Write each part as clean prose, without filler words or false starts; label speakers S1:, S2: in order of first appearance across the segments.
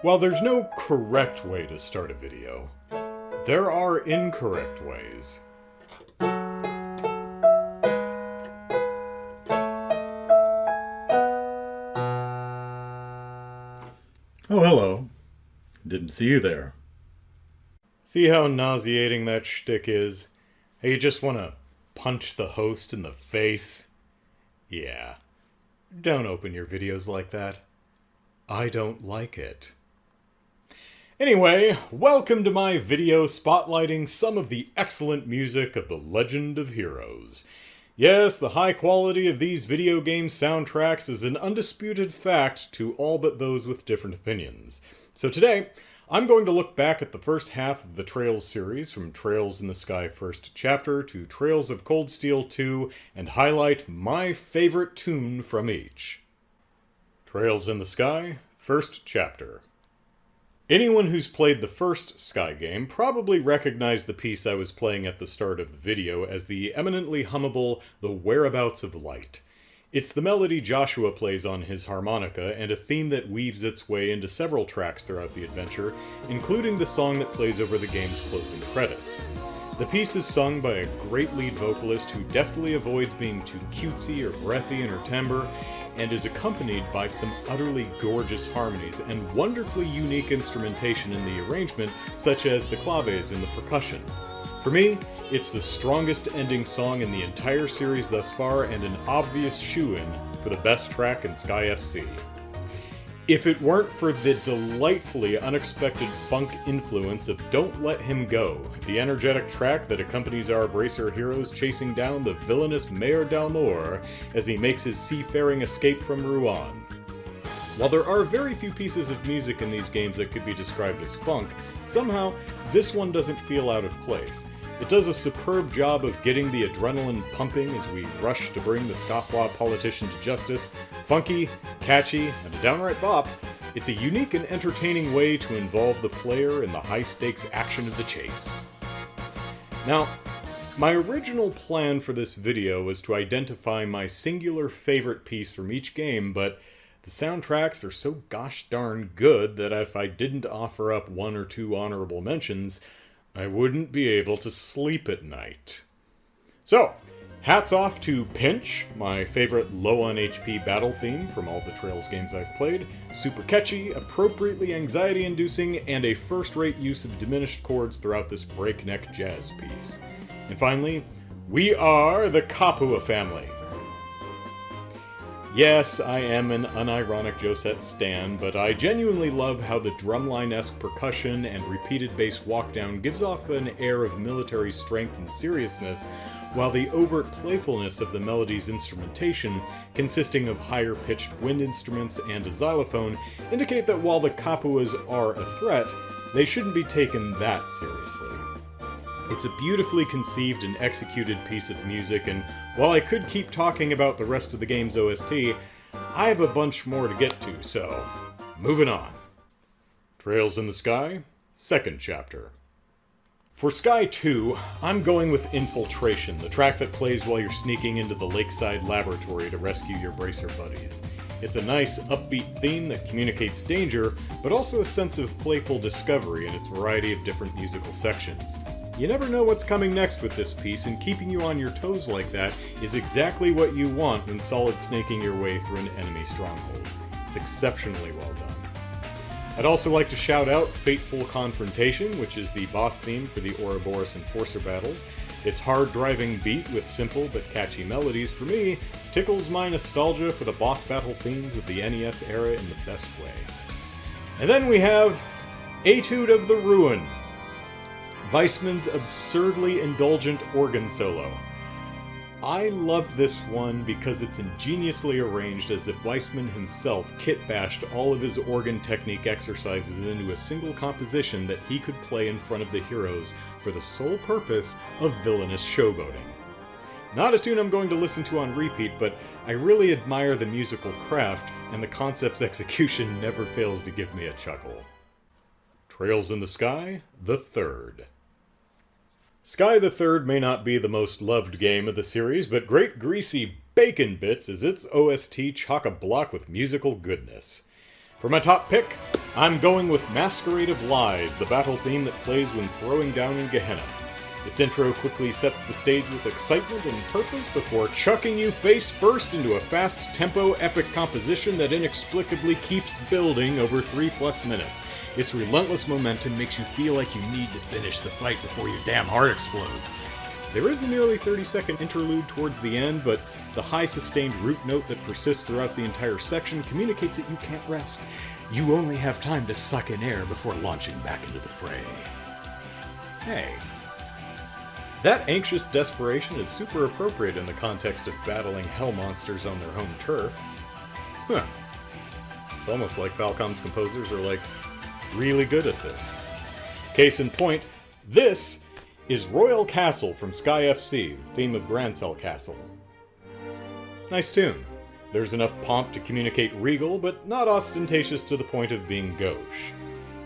S1: While there's no correct way to start a video, there are incorrect ways. Oh, hello. Didn't see you there. See how nauseating that shtick is? How you just want to punch the host in the face? Yeah. Don't open your videos like that. I don't like it. Anyway, welcome to my video spotlighting some of the excellent music of The Legend of Heroes. Yes, the high quality of these video game soundtracks is an undisputed fact to all but those with different opinions. So today, I'm going to look back at the first half of the Trails series, from Trails in the Sky first chapter to Trails of Cold Steel 2, and highlight my favorite tune from each. Trails in the Sky, first chapter. Anyone who's played the first Sky game probably recognized the piece I was playing at the start of the video as the eminently hummable The Whereabouts of Light. It's the melody Joshua plays on his harmonica, and a theme that weaves its way into several tracks throughout the adventure, including the song that plays over the game's closing credits. The piece is sung by a great lead vocalist who deftly avoids being too cutesy or breathy in her timbre, and is accompanied by some utterly gorgeous harmonies and wonderfully unique instrumentation in the arrangement, such as the claves and the percussion. For me, it's the strongest ending song in the entire series thus far, and an obvious shoo-in for the best track in Sky FC. If it weren't for the delightfully unexpected funk influence of Don't Let Him Go, the energetic track that accompanies our bracer heroes chasing down the villainous Mayor Dalmor as he makes his seafaring escape from Rouen. While there are very few pieces of music in these games that could be described as funk, somehow this one doesn't feel out of place. It does a superb job of getting the adrenaline pumping as we rush to bring the scofflaw politician to justice. Funky, catchy, and a downright bop, it's a unique and entertaining way to involve the player in the high-stakes action of the chase. Now, my original plan for this video was to identify my singular favorite piece from each game, but the soundtracks are so gosh darn good that if I didn't offer up one or two honorable mentions, I wouldn't be able to sleep at night. So, hats off to Pinch, my favorite low on HP battle theme from all the Trails games I've played. Super catchy, appropriately anxiety-inducing, and a first-rate use of diminished chords throughout this breakneck jazz piece. And finally, we are the Kapua family. Yes, I am an unironic Josette stan, but I genuinely love how the drumline-esque percussion and repeated bass walkdown gives off an air of military strength and seriousness, while the overt playfulness of the melody's instrumentation, consisting of higher-pitched wind instruments and a xylophone, indicate that while the Kapuas are a threat, they shouldn't be taken that seriously. It's a beautifully conceived and executed piece of music, and while I could keep talking about the rest of the game's OST, I have a bunch more to get to, so moving on. Trails in the Sky, second chapter. For Sky 2, I'm going with Infiltration, the track that plays while you're sneaking into the lakeside laboratory to rescue your bracer buddies. It's a nice, upbeat theme that communicates danger, but also a sense of playful discovery in its variety of different musical sections. You never know what's coming next with this piece, and keeping you on your toes like that is exactly what you want when solid snaking your way through an enemy stronghold. It's exceptionally well done. I'd also like to shout out Fateful Confrontation, which is the boss theme for the Ouroboros Enforcer battles. Its hard-driving beat with simple but catchy melodies, for me, tickles my nostalgia for the boss battle themes of the NES era in the best way. And then we have Etude of the Ruin, Weissman's absurdly indulgent organ solo. I love this one because it's ingeniously arranged as if Weissman himself kit-bashed all of his organ technique exercises into a single composition that he could play in front of the heroes for the sole purpose of villainous showboating. Not a tune I'm going to listen to on repeat, but I really admire the musical craft, and the concept's execution never fails to give me a chuckle. Trails in the Sky, the third. Sky the Third may not be the most loved game of the series, but Great Greasy Bacon Bits is its OST chock-a-block with musical goodness. For my top pick, I'm going with Masquerade of Lies, the battle theme that plays when throwing down in Gehenna. Its intro quickly sets the stage with excitement and purpose before chucking you face first into a fast-tempo epic composition that inexplicably keeps building over 3+ minutes. Its relentless momentum makes you feel like you need to finish the fight before your damn heart explodes. There is a nearly 30-second interlude towards the end, but the high sustained root note that persists throughout the entire section communicates that you can't rest. You only have time to suck in air before launching back into the fray. Hey. That anxious desperation is super appropriate in the context of battling hell monsters on their home turf. Huh. It's almost like Falcom's composers are, really good at this. Case in point, this is Royal Castle from Sky FC, the theme of Grancel Castle. Nice tune. There's enough pomp to communicate regal, but not ostentatious to the point of being gauche.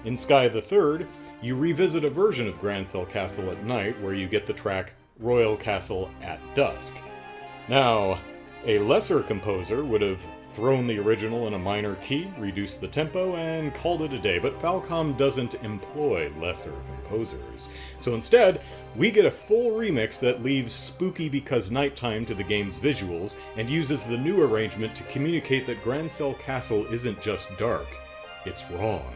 S1: In Sky the Third, you revisit a version of Grancel Castle at night where you get the track Royal Castle at Dusk. Now, a lesser composer would have thrown the original in a minor key, reduced the tempo, and called it a day, but Falcom doesn't employ lesser composers. So instead, we get a full remix that leaves Spooky Because Nighttime to the game's visuals, and uses the new arrangement to communicate that Grancel Castle isn't just dark, it's wrong.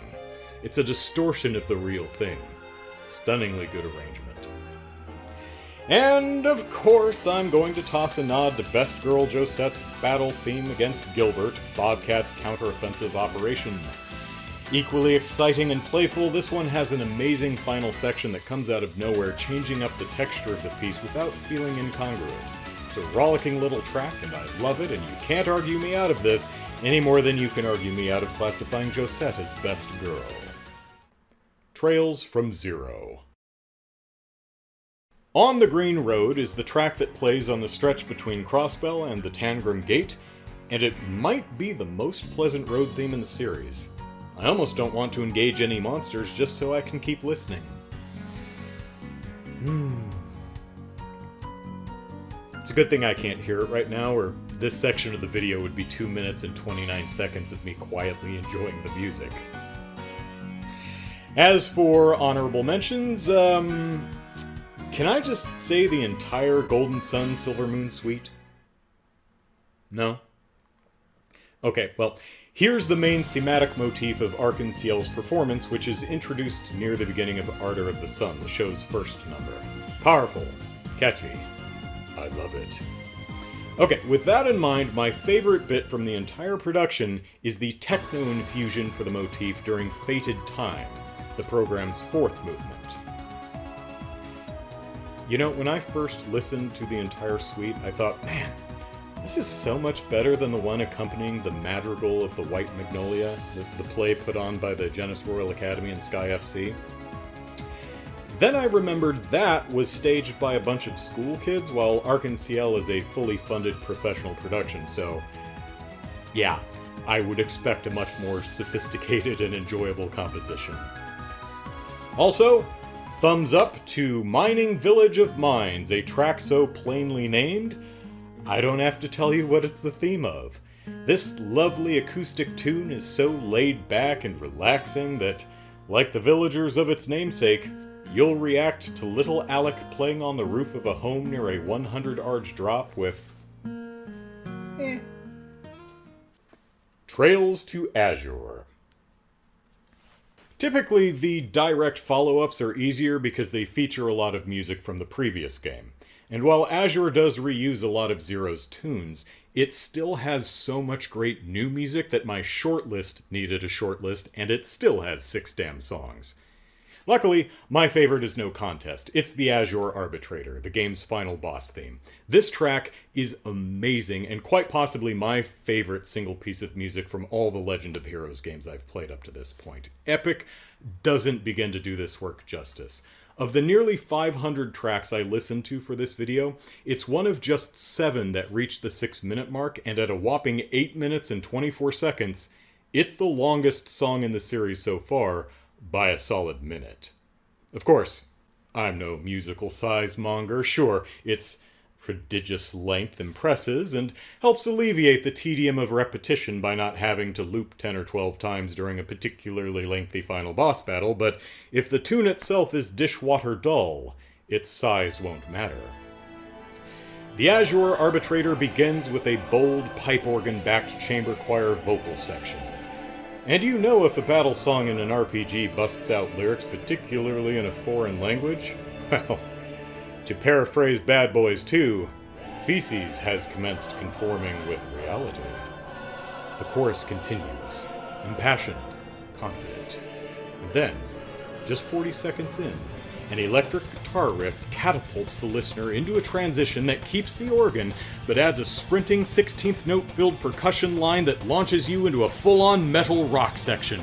S1: It's a distortion of the real thing. Stunningly good arrangement. And, of course, I'm going to toss a nod to Best Girl Josette's battle theme against Gilbert, Bobcat's counteroffensive operation. Equally exciting and playful, this one has an amazing final section that comes out of nowhere, changing up the texture of the piece without feeling incongruous. It's a rollicking little track, and I love it, and you can't argue me out of this, any more than you can argue me out of classifying Josette as Best Girl. Trails from Zero. On the Green Road is the track that plays on the stretch between Crossbell and the Tangram Gate, and it might be the most pleasant road theme in the series. I almost don't want to engage any monsters just so I can keep listening. It's a good thing I can't hear it right now, or this section of the video would be 2 minutes and 29 seconds of me quietly enjoying the music. As for honorable mentions, can I just say the entire Golden Sun Silver Moon suite? No? Okay, well, here's the main thematic motif of Arc-en-Ciel's performance, which is introduced near the beginning of Ardor of the Sun, the show's first number. Powerful. Catchy. I love it. Okay, with that in mind, my favorite bit from the entire production is the techno infusion for the motif during Fated Time, the program's fourth movement. You know, when I first listened to the entire suite, I thought, man, this is so much better than the one accompanying the Madrigal of the White Magnolia, the play put on by the Genis Royal Academy and Sky FC. Then I remembered that was staged by a bunch of school kids, while Arc-en-Ciel is a fully funded professional production, so yeah, I would expect a much more sophisticated and enjoyable composition. Also, thumbs up to Mining Village of Mines, a track so plainly named, I don't have to tell you what it's the theme of. This lovely acoustic tune is so laid back and relaxing that, like the villagers of its namesake, you'll react to little Alec playing on the roof of a home near a 100-arch drop with Trails to Azure. Typically, the direct follow-ups are easier because they feature a lot of music from the previous game. And while Azure does reuse a lot of Zero's tunes, it still has so much great new music that my shortlist needed a shortlist, and it still has 6 damn songs. Luckily, my favorite is no contest. It's the Azure Arbitrator, the game's final boss theme. This track is amazing, and quite possibly my favorite single piece of music from all the Legend of Heroes games I've played up to this point. Epic doesn't begin to do this work justice. Of the nearly 500 tracks I listened to for this video, it's one of just 7 that reached the 6-minute mark, and at a whopping 8 minutes and 24 seconds, it's the longest song in the series so far, by a solid minute. Of course, I'm no musical size monger. Sure, it's prodigious length impresses and helps alleviate the tedium of repetition by not having to loop 10 or 12 times during a particularly lengthy final boss battle, but if the tune itself is dishwater dull, its size won't matter. The Azure Arbitrator begins with a bold pipe organ-backed chamber choir vocal section. And you know if a battle song in an RPG busts out lyrics, particularly in a foreign language? Well, to paraphrase Bad Boys 2, feces has commenced conforming with reality. The chorus continues, impassioned, confident. And then, just 40 seconds in, an electric guitar riff catapults the listener into a transition that keeps the organ, but adds a sprinting 16th note-filled percussion line that launches you into a full-on metal rock section.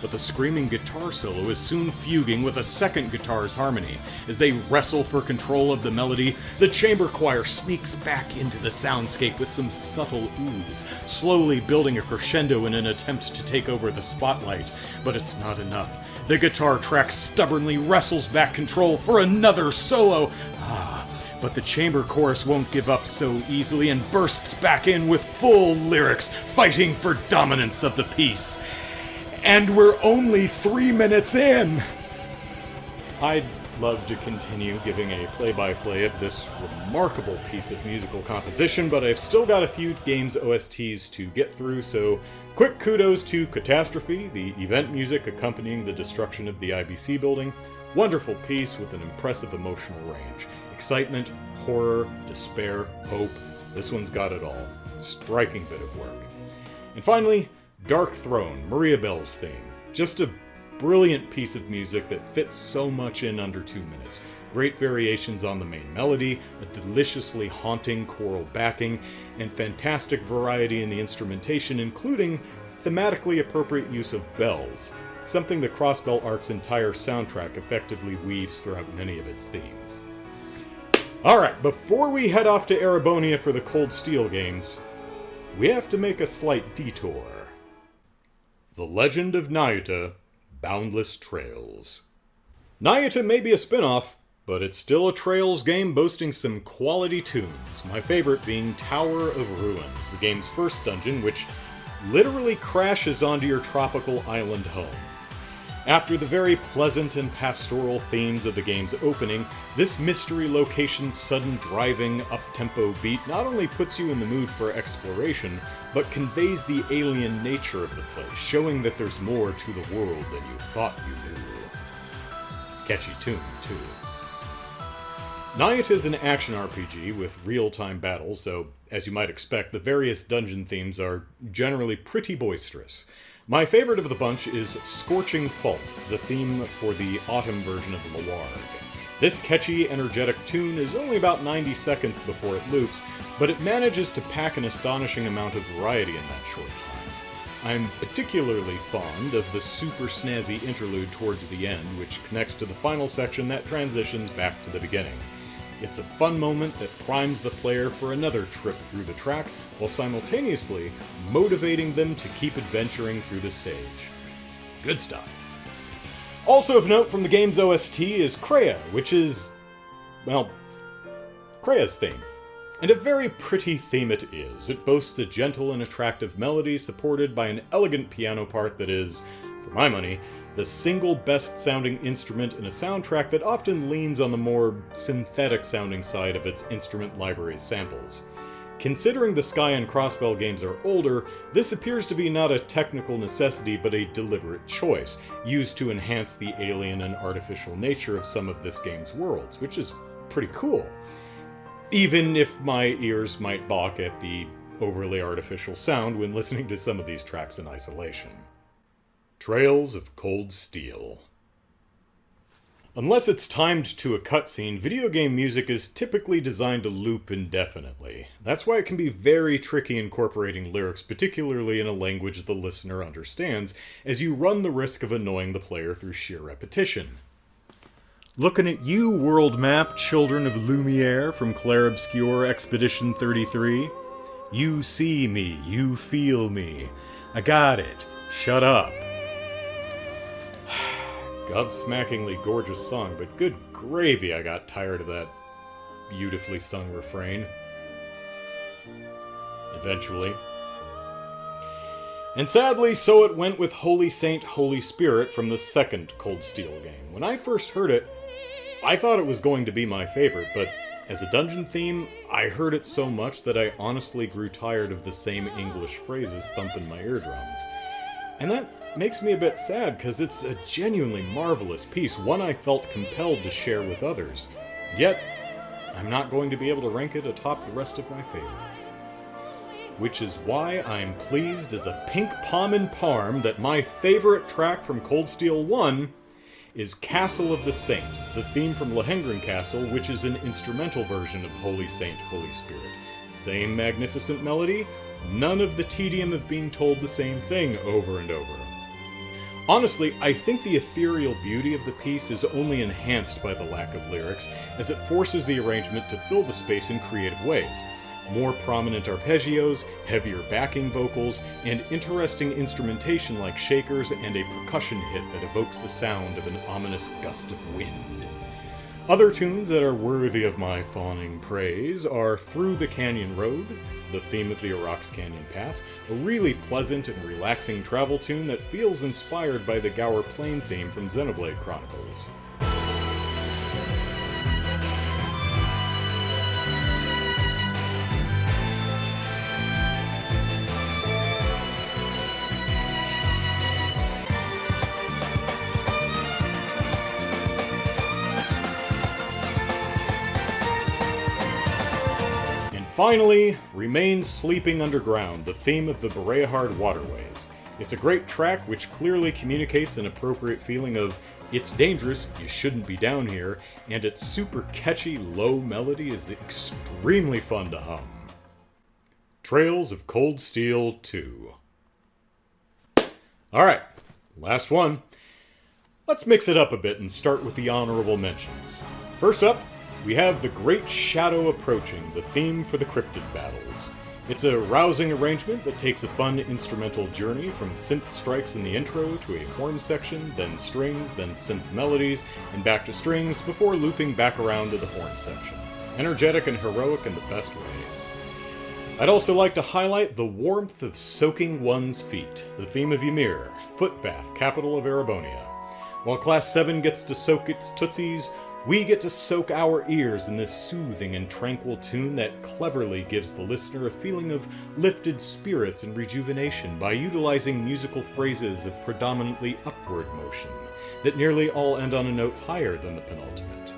S1: But the screaming guitar solo is soon fuguing with a second guitar's harmony. As they wrestle for control of the melody, the chamber choir sneaks back into the soundscape with some subtle ooze, slowly building a crescendo in an attempt to take over the spotlight. But it's not enough. The guitar track stubbornly wrestles back control for another solo. But the chamber chorus won't give up so easily and bursts back in with full lyrics, fighting for dominance of the piece. And we're only 3 minutes in! I'd love to continue giving a play-by-play of this remarkable piece of musical composition, but I've still got a few games OSTs to get through, so quick kudos to Catastrophe, the event music accompanying the destruction of the IBC building. Wonderful piece with an impressive emotional range. Excitement, horror, despair, hope. This one's got it all. Striking bit of work. And finally, Dark Throne, Maria Bell's theme. Just a brilliant piece of music that fits so much in under 2 minutes. Great variations on the main melody, a deliciously haunting choral backing, and fantastic variety in the instrumentation, including thematically appropriate use of bells, something the Crossbell Arc's entire soundtrack effectively weaves throughout many of its themes. Alright, before we head off to Erebonia for the Cold Steel games, we have to make a slight detour. The Legend of Nayuta, Boundless Trails. Nayuta may be a spin-off, but it's still a Trails game boasting some quality tunes, my favorite being Tower of Ruins, the game's first dungeon, which literally crashes onto your tropical island home. After the very pleasant and pastoral themes of the game's opening, this mystery location's sudden driving, up-tempo beat not only puts you in the mood for exploration, but conveys the alien nature of the place, showing that there's more to the world than you thought you knew. Catchy tune, too. Nayuta is an action RPG with real-time battles, so, as you might expect, the various dungeon themes are generally pretty boisterous. My favorite of the bunch is Scorching Fault, the theme for the autumn version of Loarg. This catchy, energetic tune is only about 90 seconds before it loops, but it manages to pack an astonishing amount of variety in that short time. I'm particularly fond of the super snazzy interlude towards the end, which connects to the final section that transitions back to the beginning. It's a fun moment that primes the player for another trip through the track, while simultaneously motivating them to keep adventuring through the stage. Good stuff. Also of note from the game's OST is Kreia, which is, well, Kreia's theme. And a very pretty theme it is. It boasts a gentle and attractive melody supported by an elegant piano part that is, for my money, the single best-sounding instrument in a soundtrack that often leans on the more synthetic-sounding side of its instrument library's samples. Considering the Sky and Crossbell games are older, this appears to be not a technical necessity but a deliberate choice, used to enhance the alien and artificial nature of some of this game's worlds, which is pretty cool. Even if my ears might balk at the overly artificial sound when listening to some of these tracks in isolation. Trails of Cold Steel. Unless it's timed to a cutscene, video game music is typically designed to loop indefinitely. That's why it can be very tricky incorporating lyrics, particularly in a language the listener understands, as you run the risk of annoying the player through sheer repetition. Looking at you, world map, children of Lumiere from Clair Obscure Expedition 33. You see me, you feel me. I got it. Shut up. Gobsmackingly gorgeous song, but good gravy, I got tired of that beautifully sung refrain. Eventually. And sadly, so it went with Holy Saint, Holy Spirit from the second Cold Steel game. When I first heard it, I thought it was going to be my favorite, but as a dungeon theme, I heard it so much that I honestly grew tired of the same English phrases thumping my eardrums. And that makes me a bit sad, because it's a genuinely marvelous piece, one I felt compelled to share with others. Yet, I'm not going to be able to rank it atop the rest of my favorites. Which is why I'm pleased as a pink palm in parm that my favorite track from Cold Steel 1 is Castle of the Saint, the theme from Lohengrin Castle, which is an instrumental version of Holy Saint, Holy Spirit. Same magnificent melody, none of the tedium of being told the same thing over and over. Honestly, I think the ethereal beauty of the piece is only enhanced by the lack of lyrics, as it forces the arrangement to fill the space in creative ways. More prominent arpeggios, heavier backing vocals, and interesting instrumentation like shakers and a percussion hit that evokes the sound of an ominous gust of wind. Other tunes that are worthy of my fawning praise are Through the Canyon Road, the theme of the Aurochs Canyon Path, a really pleasant and relaxing travel tune that feels inspired by the Gower Plain theme from Xenoblade Chronicles. Finally, Remains Sleeping Underground, the theme of the Berehard Waterways. It's a great track which clearly communicates an appropriate feeling of, it's dangerous, you shouldn't be down here, and its super catchy low melody is extremely fun to hum. Trails of Cold Steel 2. Alright, last one. Let's mix it up a bit and start with the honorable mentions. First up, we have The Great Shadow Approaching, the theme for the Cryptid Battles. It's a rousing arrangement that takes a fun instrumental journey from synth strikes in the intro to a horn section, then strings, then synth melodies, and back to strings before looping back around to the horn section. Energetic and heroic in the best ways. I'd also like to highlight The Warmth of Soaking One's Feet, the theme of Ymir, foot bath, capital of Erebonia. While Class 7 gets to soak its tootsies, we get to soak our ears in this soothing and tranquil tune that cleverly gives the listener a feeling of lifted spirits and rejuvenation by utilizing musical phrases of predominantly upward motion, that nearly all end on a note higher than the penultimate.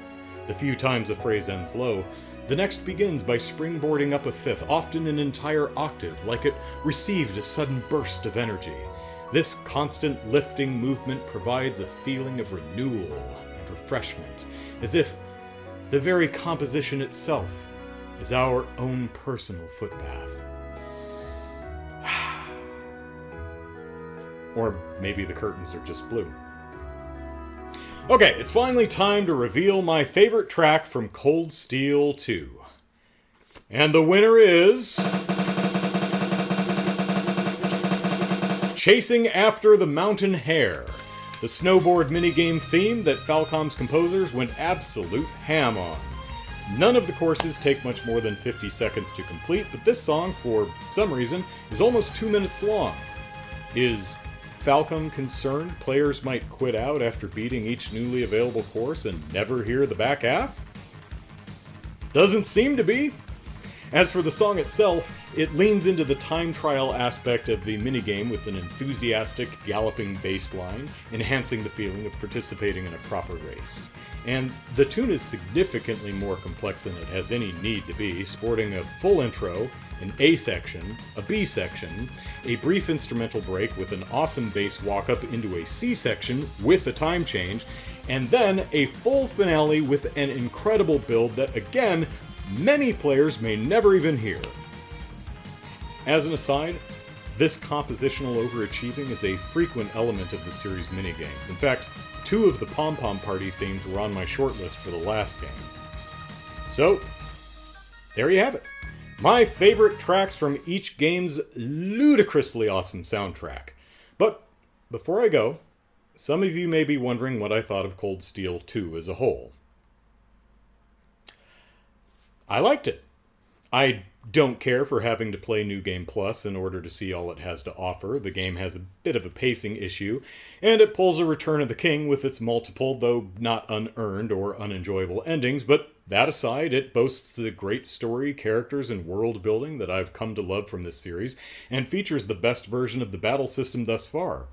S1: The few times a phrase ends low, the next begins by springboarding up a fifth, often an entire octave, like it received a sudden burst of energy. This constant lifting movement provides a feeling of renewal and refreshment, as if the very composition itself is our own personal footpath. Or maybe the curtains are just blue. Okay, it's finally time to reveal my favorite track from Cold Steel 2. And the winner is... Chasing After the Mountain Hare, the snowboard minigame theme that Falcom's composers went absolute ham on. None of the courses take much more than 50 seconds to complete, but this song, for some reason, is almost 2 minutes long. Is Falcom concerned players might quit out after beating each newly available course and never hear the back half? Doesn't seem to be. As for the song itself, it leans into the time trial aspect of the minigame with an enthusiastic, galloping bass line, enhancing the feeling of participating in a proper race. And the tune is significantly more complex than it has any need to be, sporting a full intro, an A section, a B section, a brief instrumental break with an awesome bass walk-up into a C section with a time change, and then a full finale with an incredible build that, again, many players may never even hear. As an aside, this compositional overachieving is a frequent element of the series' minigames. In fact, 2 of the Pom Pom Party themes were on my shortlist for the last game. So, there you have it. My favorite tracks from each game's ludicrously awesome soundtrack. But before I go, some of you may be wondering what I thought of Cold Steel 2 as a whole. I liked it. I don't care for having to play New Game Plus in order to see all it has to offer. The game has a bit of a pacing issue, and it pulls a Return of the King with its multiple, though not unearned or unenjoyable endings, but that aside, it boasts the great story, characters, and world building that I've come to love from this series, and features the best version of the battle system thus far.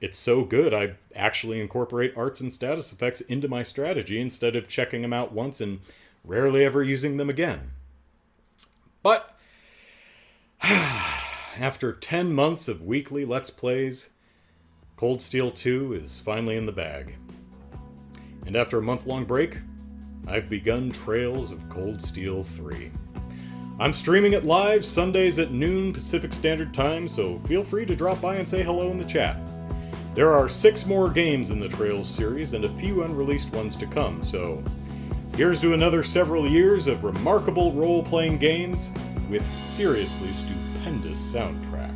S1: It's so good, I actually incorporate arts and status effects into my strategy instead of checking them out once and rarely ever using them again. But after 10 months of weekly Let's Plays, Cold Steel 2 is finally in the bag. And after a month-long break, I've begun Trails of Cold Steel 3. I'm streaming it live Sundays at noon Pacific Standard Time, so feel free to drop by and say hello in the chat. There are 6 more games in the Trails series and a few unreleased ones to come, so here's to another several years of remarkable role-playing games with seriously stupendous soundtracks.